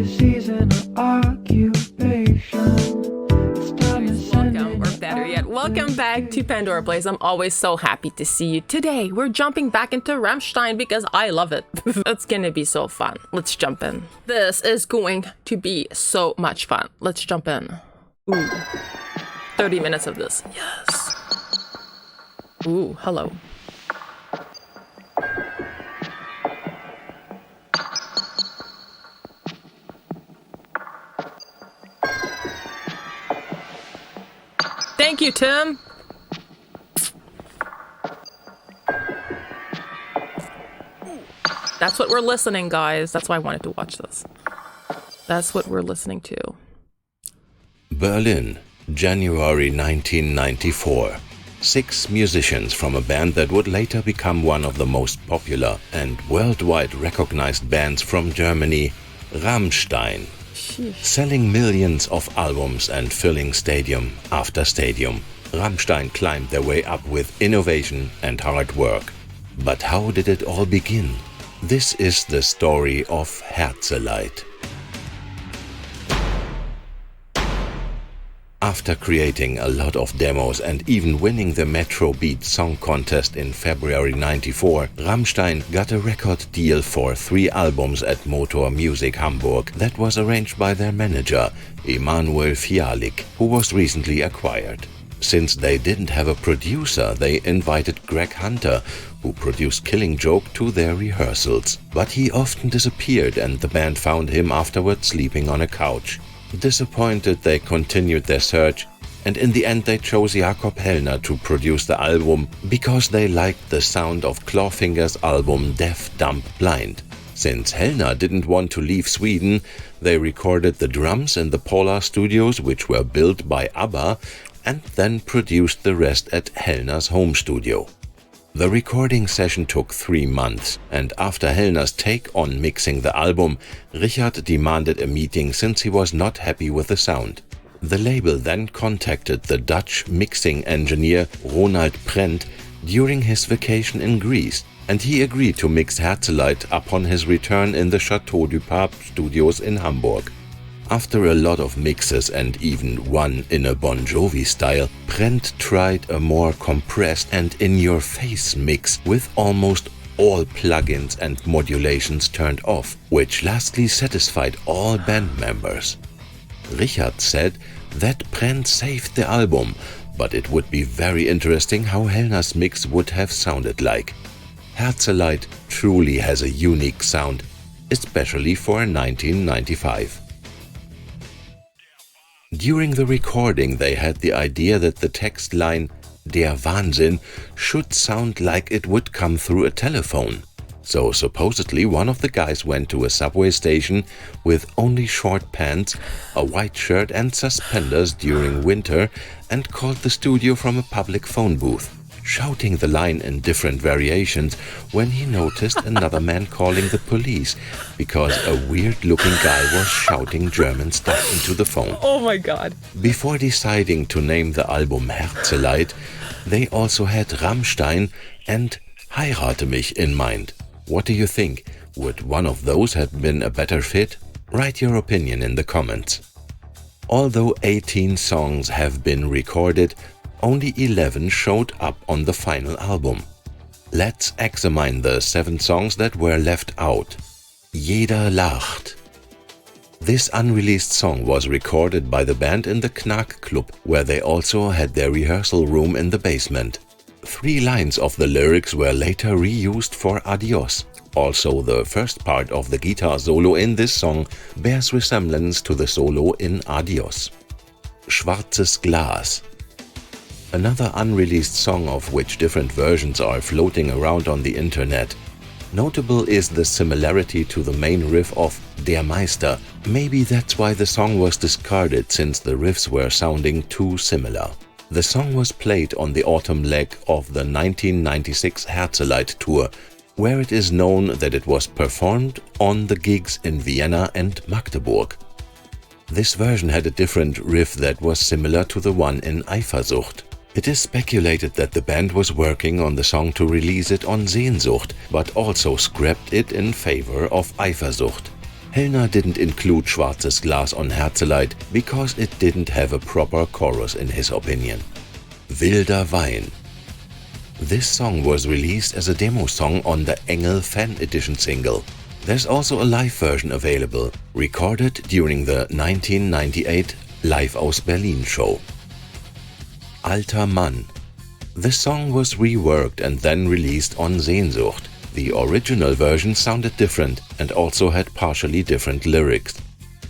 your season or occupation. Welcome, or better yet, welcome back to Pandora Plays. I'm always so happy to see you. Today, we're jumping back into Rammstein because I love it. It's gonna be so fun. Let's jump in. This is going to be so much fun. Let's jump in. Ooh. 30 minutes of this. Yes. Ooh, hello. Thank you, Tim. That's what we're listening, guys. That's why I wanted to watch this. That's what we're listening to. Berlin, January 1994. 6 musicians from a band that would later become one of the most popular and worldwide recognized bands from Germany, Rammstein. Selling millions of albums and filling stadium after stadium, Rammstein climbed their way up with innovation and hard work. But how did it all begin? This is the story of Herzeleid. After creating a lot of demos and even winning the Metro Beat Song Contest in February 94, Rammstein got a record deal for 3 albums at Motor Music Hamburg that was arranged by their manager, Emanuel Fialik, who was recently acquired. Since they didn't have a producer, they invited Greg Hunter, who produced Killing Joke, to their rehearsals. But he often disappeared and the band found him afterwards sleeping on a couch. Disappointed, they continued their search, and in the end they chose Jakob Hellner to produce the album because they liked the sound of Clawfinger's album Deaf, Dumb, Blind. Since Hellner didn't want to leave Sweden, they recorded the drums in the Polar Studios, which were built by ABBA, and then produced the rest at Hellner's home studio. The recording session took 3 months, and after Hellner's take on mixing the album, Richard demanded a meeting since he was not happy with the sound. The label then contacted the Dutch mixing engineer Ronald Prent during his vacation in Greece, and he agreed to mix Herzeleid upon his return in the Chateau du Pape studios in Hamburg. After a lot of mixes and even one in a Bon Jovi style, Prent tried a more compressed and in-your-face mix with almost all plugins and modulations turned off, which lastly satisfied all band members. Richard said that Prent saved the album, but it would be very interesting how Hellner's mix would have sounded like. Herzeleid truly has a unique sound, especially for 1995. During the recording, they had the idea that the text line "Der Wahnsinn" should sound like it would come through a telephone. So supposedly one of the guys went to a subway station with only short pants, a white shirt and suspenders during winter and called the studio from a public phone booth, shouting the line in different variations when he noticed another man calling the police because a weird-looking guy was shouting German stuff into the phone. Oh my god. Before deciding to name the album Herzeleid, they also had Rammstein and Heirate mich in mind. What do you think? Would one of those have been a better fit? Write your opinion in the comments. Although 18 songs have been recorded, only 11 showed up on the final album. Let's examine the 7 songs that were left out. Jeder lacht. This unreleased song was recorded by the band in the Knack Club, where they also had their rehearsal room in the basement. 3 lines of the lyrics were later reused for Adios. Also, the first part of the guitar solo in this song bears resemblance to the solo in Adios. Schwarzes Glas. Another unreleased song of which different versions are floating around on the internet. Notable is the similarity to the main riff of Der Meister. Maybe that's why the song was discarded, since the riffs were sounding too similar. The song was played on the autumn leg of the 1996 Herzeleid tour, where it is known that it was performed on the gigs in Vienna and Magdeburg. This version had a different riff that was similar to the one in Eifersucht. It is speculated that the band was working on the song to release it on Sehnsucht, but also scrapped it in favor of Eifersucht. Hellner didn't include Schwarzes Glas on Herzeleid because it didn't have a proper chorus in his opinion. Wilder Wein. This song was released as a demo song on the Engel Fan Edition single. There's also a live version available, recorded during the 1998 Live aus Berlin show. Alter Mann. The song was reworked and then released on Sehnsucht. The original version sounded different and also had partially different lyrics.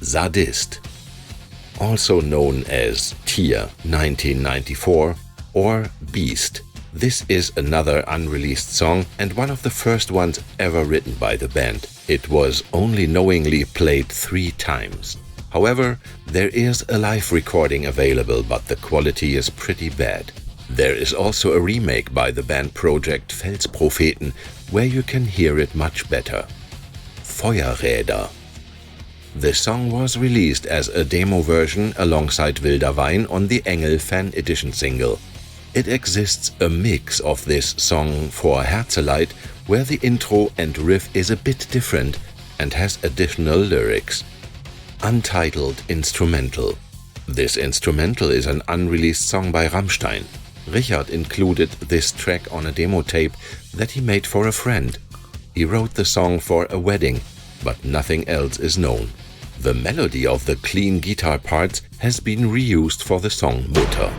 Sadist. Also known as Tier 1994 or Beast. This is another unreleased song and one of the first ones ever written by the band. It was only knowingly played 3 times. However, there is a live recording available, but the quality is pretty bad. There is also a remake by the band project Felspropheten, where you can hear it much better. Feuerräder. The song was released as a demo version alongside Wilder Wein on the Engel Fan Edition single. It exists a mix of this song for Herzeleid, where the intro and riff is a bit different and has additional lyrics. Untitled Instrumental. This instrumental is an unreleased song by Rammstein. Richard included this track on a demo tape that he made for a friend. He wrote the song for a wedding, but nothing else is known. The melody of the clean guitar parts has been reused for the song Mutter.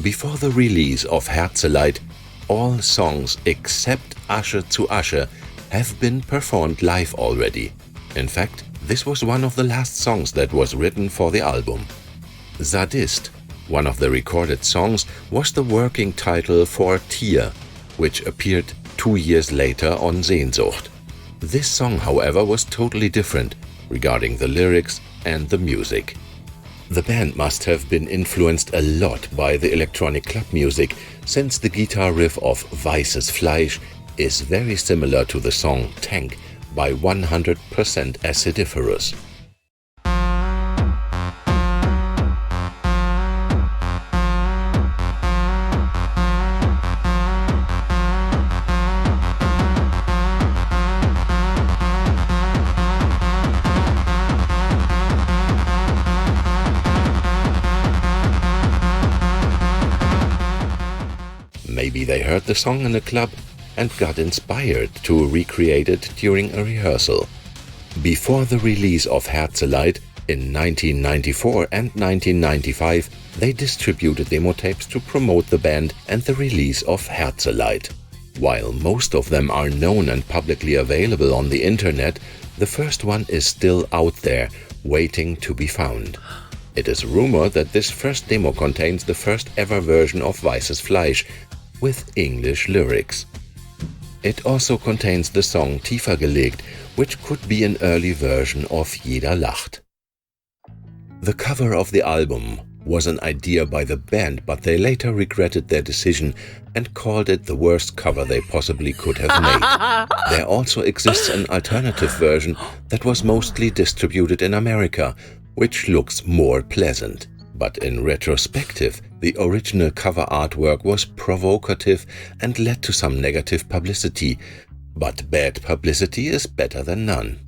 Before the release of Herzeleid, all songs except Asche zu Asche have been performed live already. In fact, this was one of the last songs that was written for the album. Sadist, one of the recorded songs, was the working title for Tier, which appeared 2 years later on Sehnsucht. This song, however, was totally different regarding the lyrics and the music. The band must have been influenced a lot by the electronic club music, since the guitar riff of Weißes Fleisch is very similar to the song Tank by 100% Acidiferous. Maybe they heard the song in a club and got inspired to recreate it during a rehearsal. Before the release of Herzeleid in 1994 and 1995, they distributed demo tapes to promote the band and the release of Herzeleid. While most of them are known and publicly available on the internet, the first one is still out there, waiting to be found. It is rumored that this first demo contains the first ever version of Weißes Fleisch, with English lyrics. It also contains the song Tiefer gelegt, which could be an early version of Jeder lacht. The cover of the album was an idea by the band, but they later regretted their decision and called it the worst cover they possibly could have made. There also exists an alternative version that was mostly distributed in America, which looks more pleasant. But in retrospective, the original cover artwork was provocative and led to some negative publicity, but bad publicity is better than none.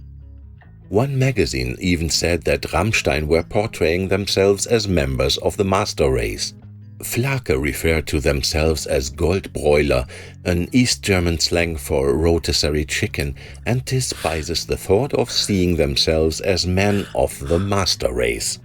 One magazine even said that Rammstein were portraying themselves as members of the master race. Flake referred to themselves as Goldbräuler, an East German slang for rotisserie chicken, and despises the thought of seeing themselves as men of the master race.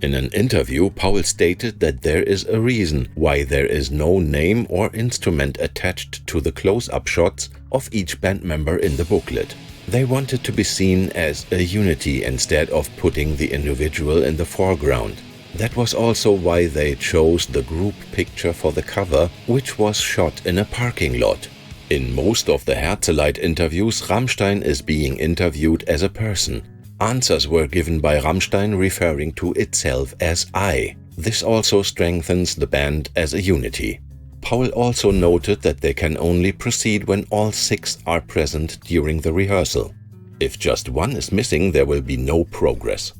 In an interview, Paul stated that there is a reason why there is no name or instrument attached to the close-up shots of each band member in the booklet. They wanted to be seen as a unity instead of putting the individual in the foreground. That was also why they chose the group picture for the cover, which was shot in a parking lot. In most of the Herzeleid interviews, Rammstein is being interviewed as a person. Answers were given by Rammstein referring to itself as I. This also strengthens the band as a unity. Paul also noted that they can only proceed when all 6 are present during the rehearsal. If just one is missing, there will be no progress.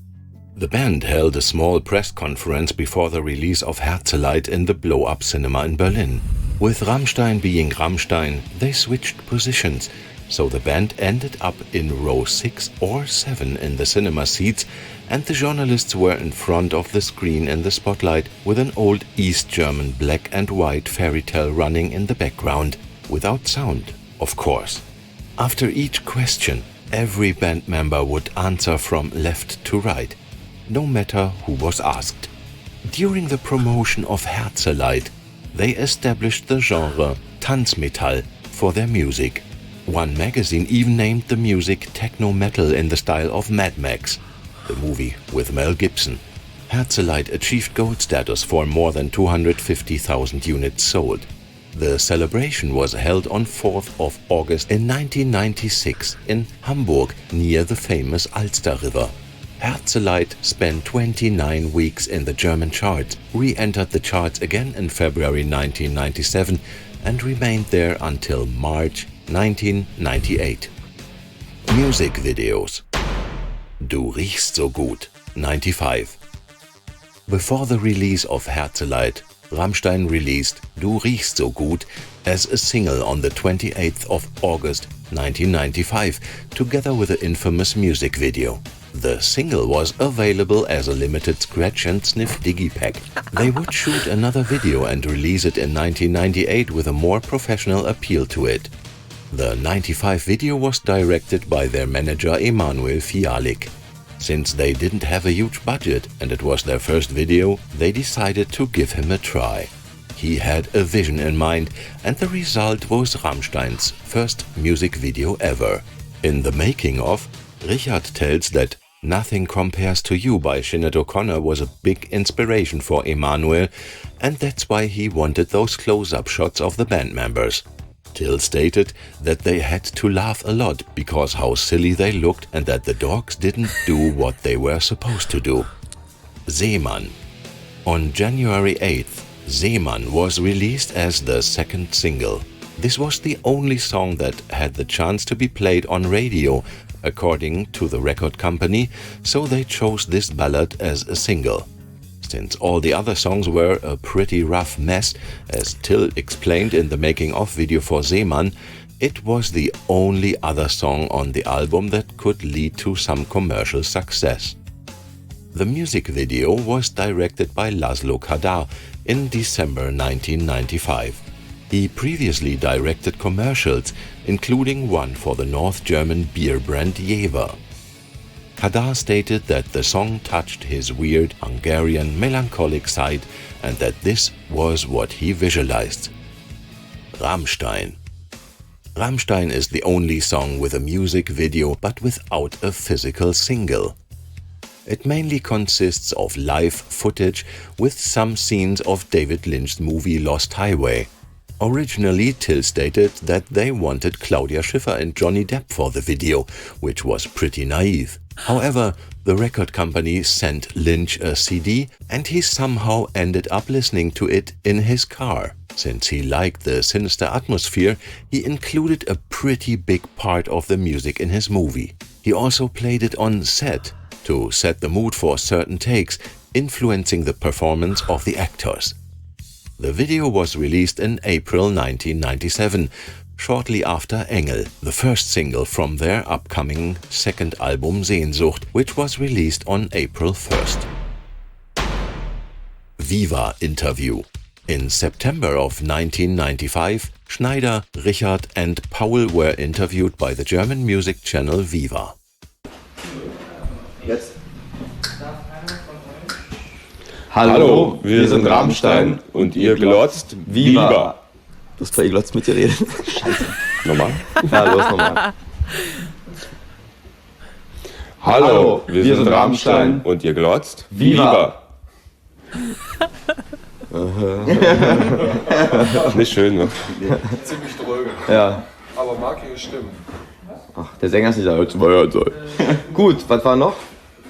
The band held a small press conference before the release of Herzeleid in the blow-up cinema in Berlin. With Rammstein being Rammstein, they switched positions so the band ended up in row 6 or 7 in the cinema seats, and the journalists were in front of the screen in the spotlight with an old East German black and white fairy tale running in the background, without sound, of course. After each question, every band member would answer from left to right, no matter who was asked. During the promotion of Herzeleid, they established the genre Tanzmetall for their music. One magazine even named the music techno-metal in the style of Mad Max, the movie with Mel Gibson. Herzeleid achieved gold status for more than 250,000 units sold. The celebration was held on 4th of August in 1996 in Hamburg, near the famous Alster River. Herzeleid spent 29 weeks in the German charts, re-entered the charts again in February 1997 and remained there until March 1998. Music videos. Du riechst so gut, 95. Before the release of Herzeleid, Rammstein released Du riechst so gut as a single on the 28th of August 1995, together with the infamous music video. The single was available as a limited scratch and sniff digipack. They would shoot another video and release it in 1998 with a more professional appeal to it. The 95 video was directed by their manager Emanuel Fialik. Since they didn't have a huge budget and it was their first video, they decided to give him a try. He had a vision in mind, and the result was Rammstein's first music video ever. In the making of, Richard tells that Nothing Compares to You by Sinead O'Connor was a big inspiration for Emanuel, and that's why he wanted those close-up shots of the band members. Till stated that they had to laugh a lot because how silly they looked and that the dogs didn't do what they were supposed to do. Seemann. On January 8th, Seemann was released as the second single. This was the only song that had the chance to be played on radio, according to the record company, so they chose this ballad as a single. Since all the other songs were a pretty rough mess, as Till explained in the making-of video for Seemann, it was the only other song on the album that could lead to some commercial success. The music video was directed by Laszlo Kadar in December 1995. He previously directed commercials, including one for the North German beer brand Jever. Kadar stated that the song touched his weird, Hungarian, melancholic side and that this was what he visualized. Rammstein. Rammstein is the only song with a music video but without a physical single. It mainly consists of live footage with some scenes of David Lynch's movie Lost Highway. Originally, Till stated that they wanted Claudia Schiffer and Johnny Depp for the video, which was pretty naive. However, the record company sent Lynch a CD and he somehow ended up listening to it in his car. Since he liked the sinister atmosphere, he included a pretty big part of the music in his movie. He also played it on set to set the mood for certain takes, influencing the performance of the actors. The video was released in April 1997, shortly after Engel, the first single from their upcoming second album Sehnsucht, which was released on April 1st. Viva interview. In September of 1995, Schneider, Richard and Paul were interviewed by the German music channel Viva. Jetzt. Hallo, wir sind Rammstein und ihr glotzt Viva. Du hast vorher glotzt mit dir reden. Scheiße. Nochmal? Ja, los nochmal. Hallo, wir sind Rammstein und ihr glotzt Viva. Nicht schön, ne? Ziemlich dröge. Ja. Aber mag ihre Stimmen. Ach, der Sänger ist nicht da, heute war soll. Gut, was war noch?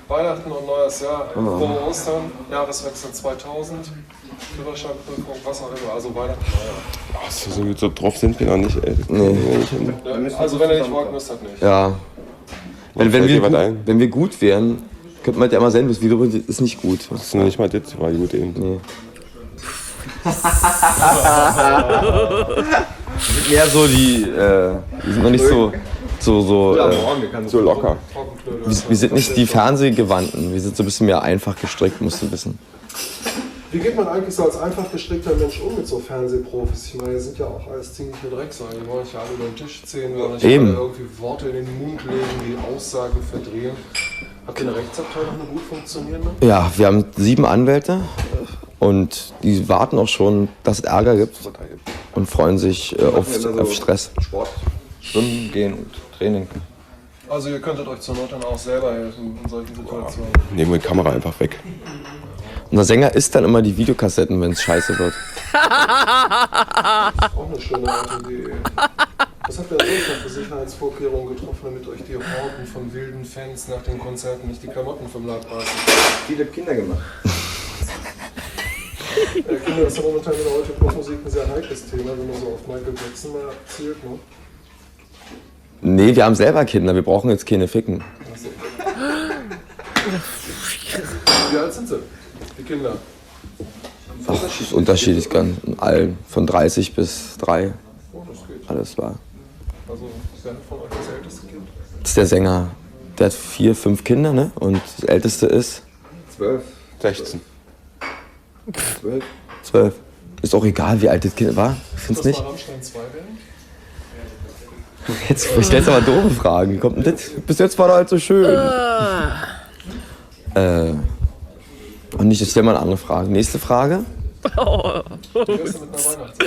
Weihnachten und neues Jahr, frohe Ostern, Jahreswechsel 2000, Führerscheinprüfung, was auch immer, also Weihnachten, Neujahr. Ach, so drauf sind wir noch nicht, ey. Nee. Ja, also wenn ihr nicht wollt, müsst ihr nicht. Ja. Wenn Fällt dir was ein? wir gut wären, könnte man ja immer sehen, das Video ist nicht gut. Das ist noch nicht mal das, war gut eben. Nee. Mehr so die sind noch nicht so locker. wir sind nicht die Fernsehgewandten, wir sind so ein bisschen mehr einfach gestrickt, musst du wissen. Wie geht man eigentlich so als einfach gestrickter Mensch um mit so Fernsehprofis? Ich meine, die sind ja auch alles ziemliche Drecksäue. Die wollen sich ja alle über den Tisch ziehen, wollen sich alle irgendwie Worte in den Mund legen, die Aussagen verdrehen. Habt ihr eine Rechtsabteilung, eine gut funktionierende? Ja, wir haben 7 Anwälte und die warten auch schon, dass es Ärger gibt und freuen sich auf Stress. Sport, Schwimmen gehen und Training. Also ihr könntet euch zur Not dann auch selber helfen in solchen Situationen. Nehmen wir die Kamera einfach weg. Unser Sänger isst dann immer die Videokassetten, wenn es scheiße wird. Auch eine schöne Idee. Was habt ihr sonst noch für Sicherheitsvorkehrungen getroffen, damit euch die Horden von wilden Fans nach den Konzerten nicht die Klamotten vom Leib reißen? Viele Kinder gemacht. Kinder, das ist ja momentan in der heutigen Popmusik ein sehr heikles Thema, wenn man so auf Michael Jackson mal abzielt, ne? Nee, wir haben selber Kinder, wir brauchen jetzt keine Ficken. Wie alt sind sie, die Kinder? Ach, das ist unterschiedlich, ganz in allen, von 30 bis 3. Oh, das geht. Alles war. Also, wer hat von euch das älteste Kind? Das ist der Sänger. Der hat 4, 5 Kinder, ne? Und das älteste ist 12. 16. 12. Ist auch egal, wie alt das Kind war. Ich find's Das nicht. war Rammstein 2 werden? Jetzt stellst du aber doofe Fragen. Wie kommt denn das? Bis jetzt war er halt so schön. Und nicht, ich stell mal eine andere Frage. Nächste Frage. Wie wär's denn mit einer Weihnachtszeit?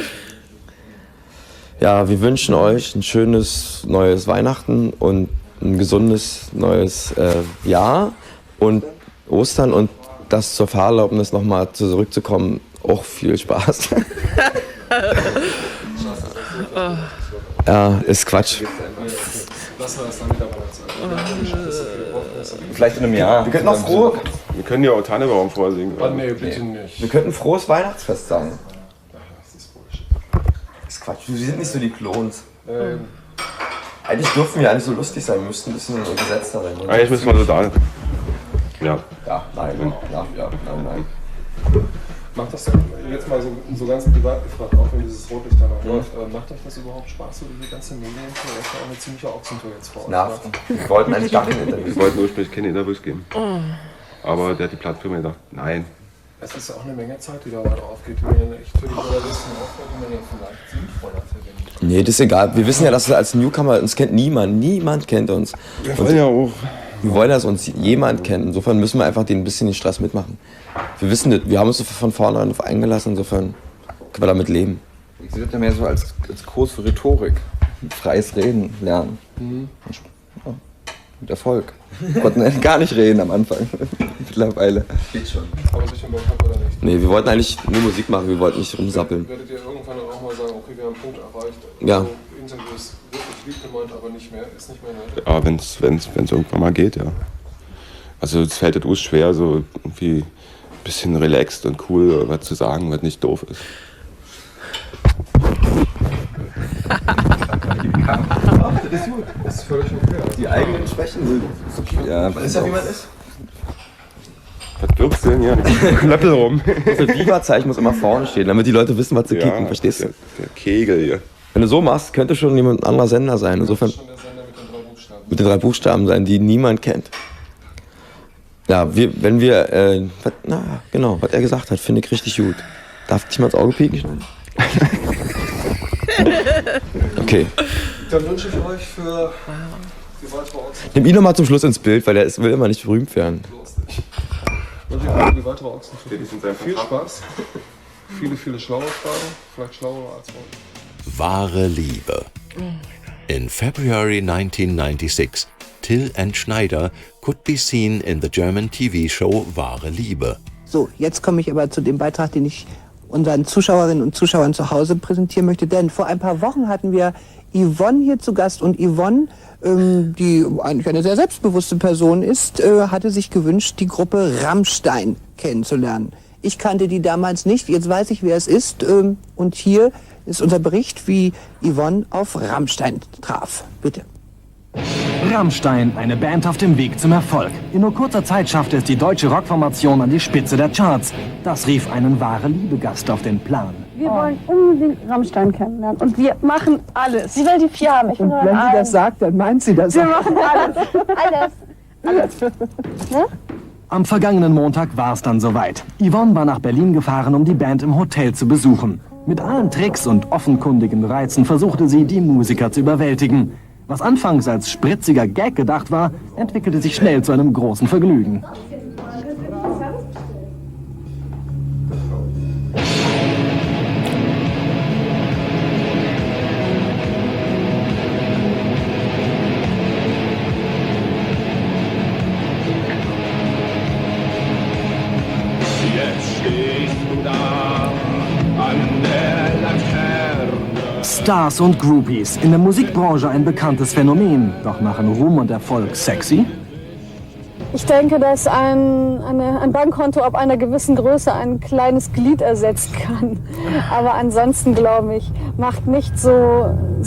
Ja, wir wünschen euch ein schönes neues Weihnachten und ein gesundes neues Jahr und Ostern und das zur Fahrerlaubnis nochmal zurückzukommen. Auch viel Spaß. Ja, ist Quatsch. Lassen wir das dann wieder Weihnachtszeit. Vielleicht in einem Jahr. Wir könnten auch Wir können ja auch Tannenbaum vorsingen. Ah, nee, bitte nicht. wir könnten frohes Weihnachtsfest sagen. Das ist Bullshit. Das ist Quatsch. Wir sind nicht so die Klons. Eigentlich dürfen wir eigentlich so lustig sein. Wir müssten ein bisschen gesetzter sein. Eigentlich müssen wir so da. Ja. Ja, nein, nein. Macht das denn, jetzt mal so ganz privat gefragt, auch wenn dieses Rotlicht da noch läuft, macht euch das überhaupt Spaß, so diese ganze Medientour? Das war auch eine ziemliche Ochsentour jetzt vor euch. Nervt. Wir wollten eigentlich gar kein Interview. Wir wollten ursprünglich keine Interviews geben. Aber der hat die Plattfirma gesagt, nein. Es ist ja auch eine Menge Zeit, die da drauf geht, die man echt für die Journalisten aufhört, die man ja vielleicht sinnvoller verwendet. Nee, das ist egal. Wir wissen ja, dass wir als Newcomer, uns kennt niemand. Niemand kennt uns. Wir wollen ja auch. Wir wollen, dass uns jemand kennt. Insofern müssen wir einfach den ein bisschen den Stress mitmachen. Wir wissen das. Wir haben uns von vornherein darauf eingelassen. Insofern können wir damit leben. Ich sehe das ja mehr so als Kurs für Rhetorik. Freies Reden lernen. Ja, mit Erfolg. Wir konnten gar nicht reden am Anfang. Mittlerweile. Geht schon. Aber sich im Bock habt oder nicht? Nee, wir wollten eigentlich nur Musik machen. Wir wollten nicht rumsappeln. Werdet ihr irgendwann auch mal sagen, okay, wir haben einen Punkt erreicht. Ja. Also, Interviews wirklich lieb gemeint, aber nicht mehr, ist nicht mehr nötig. Ja, wenn es irgendwann mal geht, ja. Also es fällt uns schwer, so irgendwie ein bisschen relaxed und cool was zu sagen, was nicht doof ist. Das ist völlig okay. Also, Die eigenen Schwächen sind okay. Ja, ist ja, wie man ist. Was wirkst du denn hier? Klöppel rum. Das Viva-Zeichen muss immer vorne stehen, damit die Leute wissen, was sie kicken. Verstehst du? Der Kegel hier. Wenn du so machst, könnte schon jemand ein anderer Sender sein. Insofern schon der Sender mit den 3 Buchstaben. mit den 3 Buchstaben sein, die niemand kennt. Ja, wenn wir, was er gesagt hat, finde ich richtig gut. Darf ich dich mal ins Auge pieken schneiden? Okay. Dann wünsche ich euch für die weitere Ochsentour. Nimm ihn noch mal zum Schluss ins Bild, weil der will immer nicht berühmt werden. Wünsche ich euch für die weitere Ochsentour. Steht nicht in seinem Viel Vertrag. Spaß. Viele schlaue Fragen. Vielleicht schlauere als heute. Wahre Liebe. In February 1996, Till and Schneider could be seen in the German TV show Wahre Liebe. So, jetzt komme ich aber zu dem Beitrag, den ich unseren Zuschauerinnen und Zuschauern zu Hause präsentieren möchte. Denn vor ein paar Wochen hatten wir Yvonne hier zu Gast. Und Yvonne, die eigentlich eine sehr selbstbewusste Person ist, hatte sich gewünscht, die Gruppe Rammstein kennenzulernen. Ich kannte die damals nicht, jetzt weiß ich, wer es ist. Und hier ist unser Bericht, wie Yvonne auf Rammstein traf. Bitte. Rammstein, eine Band auf dem Weg zum Erfolg. In nur kurzer Zeit schaffte es die deutsche Rockformation an die Spitze der Charts. Das rief einen Wahre Liebe-Gast auf den Plan. Wir wollen unbedingt Rammstein kennenlernen und wir machen alles. Sie will die 4 haben, ich will Und nur wenn einen. sie das sagt, dann meint sie das. Wir machen alles. Alles. Ne? Am vergangenen Montag war es dann soweit. Yvonne war nach Berlin gefahren, um die Band im Hotel zu besuchen. Mit allen Tricks und offenkundigen Reizen versuchte sie, die Musiker zu überwältigen. Was anfangs als spritziger Gag gedacht war, entwickelte sich schnell zu einem großen Vergnügen. Stars und Groupies, in der Musikbranche ein bekanntes Phänomen. Doch machen Ruhm und Erfolg sexy? Ich denke, dass ein Bankkonto ab einer gewissen Größe ein kleines Glied ersetzen kann. Aber ansonsten, glaube ich, macht nicht so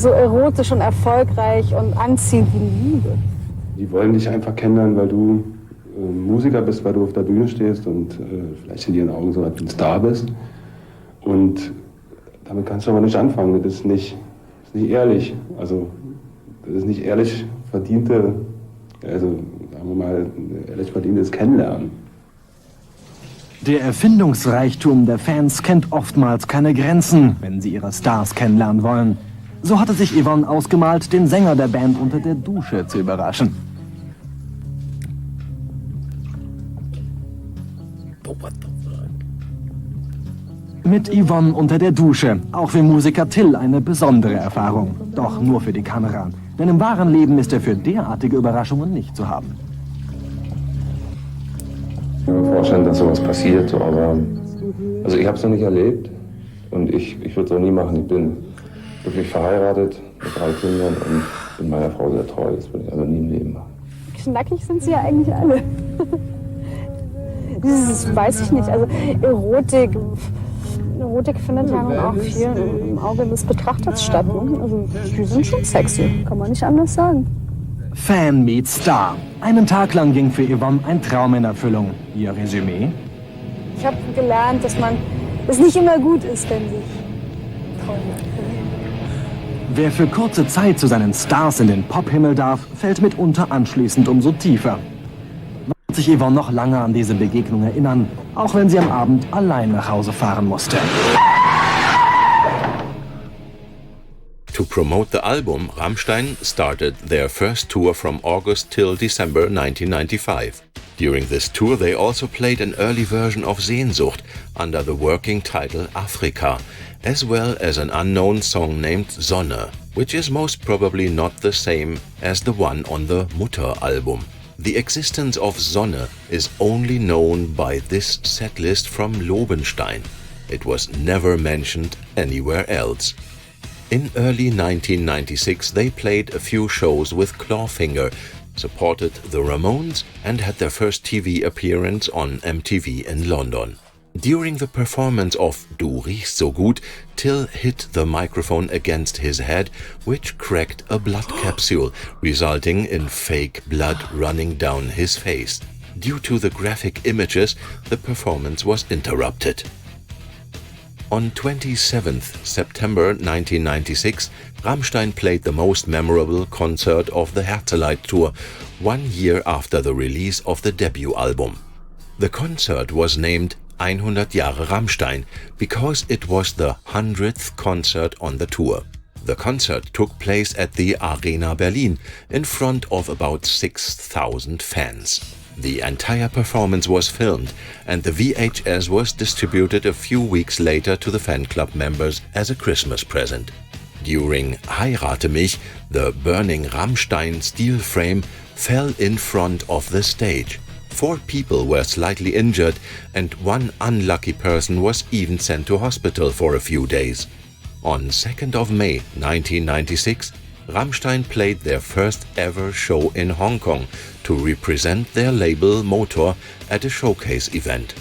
erotisch und erfolgreich und anziehend wie die Liebe. Die wollen dich einfach kennenlernen, weil du Musiker bist, weil du auf der Bühne stehst und vielleicht in ihren Augen so ein Star bist. Und damit kannst du aber nicht anfangen. Das ist nicht ehrlich. Also, das ist nicht ehrlich verdiente, also sagen wir mal, ehrlich verdientes Kennenlernen. Der Erfindungsreichtum der Fans kennt oftmals keine Grenzen, wenn sie ihre Stars kennenlernen wollen. So hatte sich Yvonne ausgemalt, den Sänger der Band unter der Dusche zu überraschen. Mit Yvonne unter der Dusche, auch für Musiker Till eine besondere Erfahrung. Doch nur für die Kamera. Denn im wahren Leben ist er für derartige Überraschungen nicht zu haben. Ich kann mir vorstellen, dass sowas passiert, aber also ich habe es noch nicht erlebt und ich würde es auch nie machen. Ich bin wirklich verheiratet mit 3 Kindern und bin meiner Frau sehr treu. Das würde ich also nie im Leben machen. Knackig sind sie ja eigentlich alle. Dieses weiß ich nicht. Also Erotik findet ja nun auch viel im Auge des Betrachters statt. Ne? Also die sind schon sexy, kann man nicht anders sagen. Fan meets Star. Einen Tag lang ging für Yvonne ein Traum in Erfüllung. Ihr Resümee? Ich habe gelernt, dass es nicht immer gut ist, wenn sich Träume erfüllen. Wer für kurze Zeit zu seinen Stars in den Pophimmel darf, fällt mitunter anschließend umso tiefer. Wird sich Yvonne noch lange an diese Begegnung erinnern, auch wenn sie am Abend allein nach Hause fahren musste. To promote the album, Rammstein started their first tour from August till December 1995. During this tour they also played an early version of Sehnsucht under the working title Afrika, as well as an unknown song named Sonne, which is most probably not the same as the one on the Mutter album. The existence of Sonne is only known by this setlist from Lobenstein. It was never mentioned anywhere else. In early 1996 they played a few shows with Clawfinger, supported the Ramones and had their first TV appearance on MTV in London. During the performance of Du riechst so gut, Till hit the microphone against his head, which cracked a blood capsule, resulting in fake blood running down his face. Due to the graphic images, the performance was interrupted. On 27th September 1996, Rammstein played the most memorable concert of the Herzeleid tour, 1 year after the release of the debut album. The concert was named 100 Jahre Rammstein because it was the 100th concert on the tour. The concert took place at the Arena Berlin in front of about 6,000 fans. The entire performance was filmed and the VHS was distributed a few weeks later to the fan club members as a Christmas present. During Heirate mich, the burning Rammstein steel frame fell in front of the stage. 4 people were slightly injured and 1 unlucky person was even sent to hospital for a few days. On 2nd of May 1996, Rammstein played their first ever show in Hong Kong to represent their label Motor at a showcase event.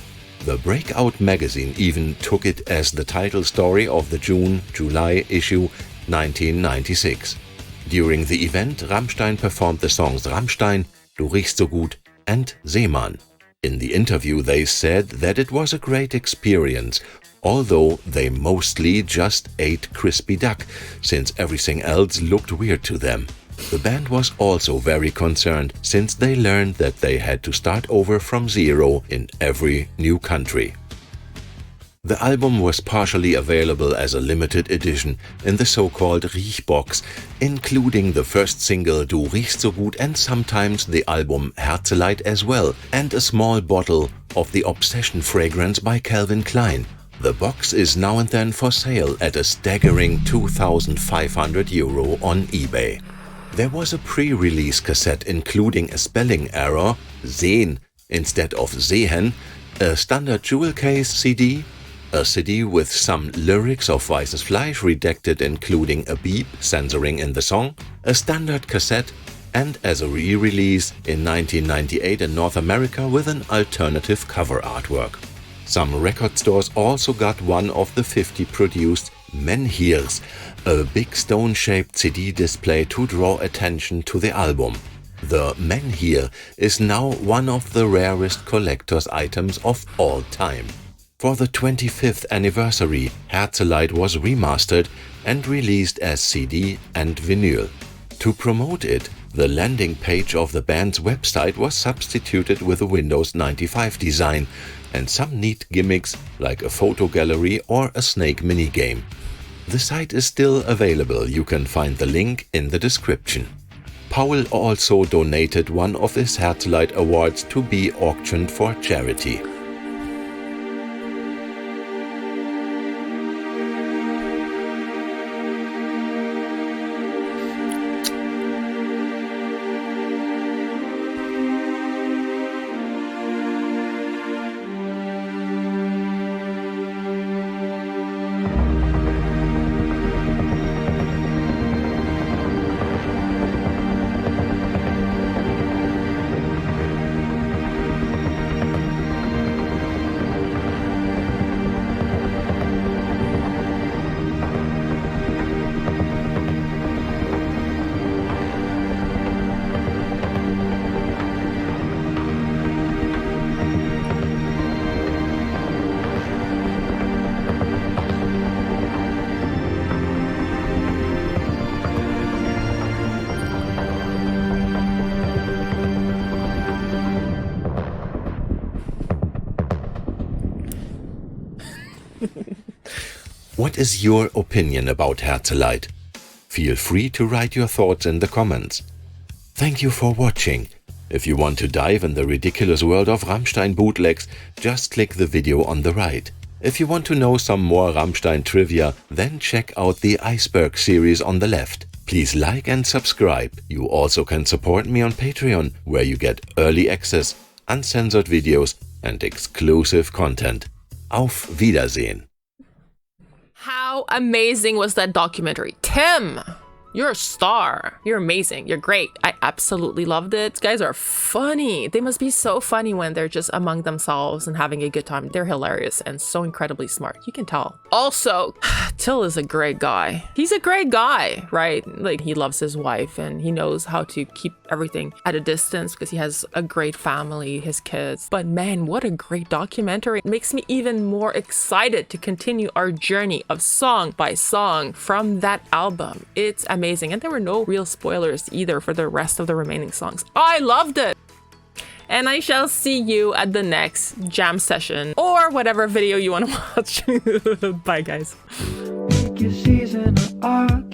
The Breakout magazine even took it as the title story of the June-July issue 1996. During the event, Rammstein performed the songs Rammstein, Du riechst so gut and Seemann. In the interview they said that it was a great experience, although they mostly just ate crispy duck, since everything else looked weird to them. The band was also very concerned, since they learned that they had to start over from zero in every new country. The album was partially available as a limited edition in the so-called Riechbox, including the first single Du riechst so gut and sometimes the album Herzeleid as well, and a small bottle of the Obsession fragrance by Calvin Klein. The box is now and then for sale at a staggering €2,500 on eBay. There was a pre-release cassette including a spelling error, sehen instead of sehen, a standard jewel case CD, a CD with some lyrics of Weißes Fleisch redacted including a beep censoring in the song, a standard cassette, and as a re-release in 1998 in North America with an alternative cover artwork. Some record stores also got one of the 50 produced menhirs, a big stone-shaped CD display to draw attention to the album. The menhir is now one of the rarest collector's items of all time. For the 25th anniversary, Herzeleid was remastered and released as CD and vinyl. To promote it, the landing page of the band's website was substituted with a Windows 95 design and some neat gimmicks like a photo gallery or a snake minigame. The site is still available, you can find the link in the description. Paul also donated one of his Herzeleid awards to be auctioned for charity. What is your opinion about Herzeleid? Feel free to write your thoughts in the comments. Thank you for watching. If you want to dive in the ridiculous world of Rammstein bootlegs, just click the video on the right. If you want to know some more Rammstein trivia, then check out the Iceberg series on the left. Please like and subscribe. You also can support me on Patreon, where you get early access, uncensored videos and exclusive content. Auf Wiedersehen. How amazing was that documentary? Tim, you're a star. You're amazing. You're great. I absolutely loved it. These guys are funny. They must be so funny when they're just among themselves and having a good time. They're hilarious and so incredibly smart. You can tell. Also, Till is a great guy. He's a great guy, right? Like, he loves his wife and he knows how to keep everything at a distance because he has a great family, his kids. But man, what a great documentary. It makes me even more excited to continue our journey of song by song from that album. It's amazing. And there were no real spoilers either for the rest of the remaining songs. I loved it. And I shall see you at the next jam session or whatever video you want to watch. Bye, guys. Pick your season of art.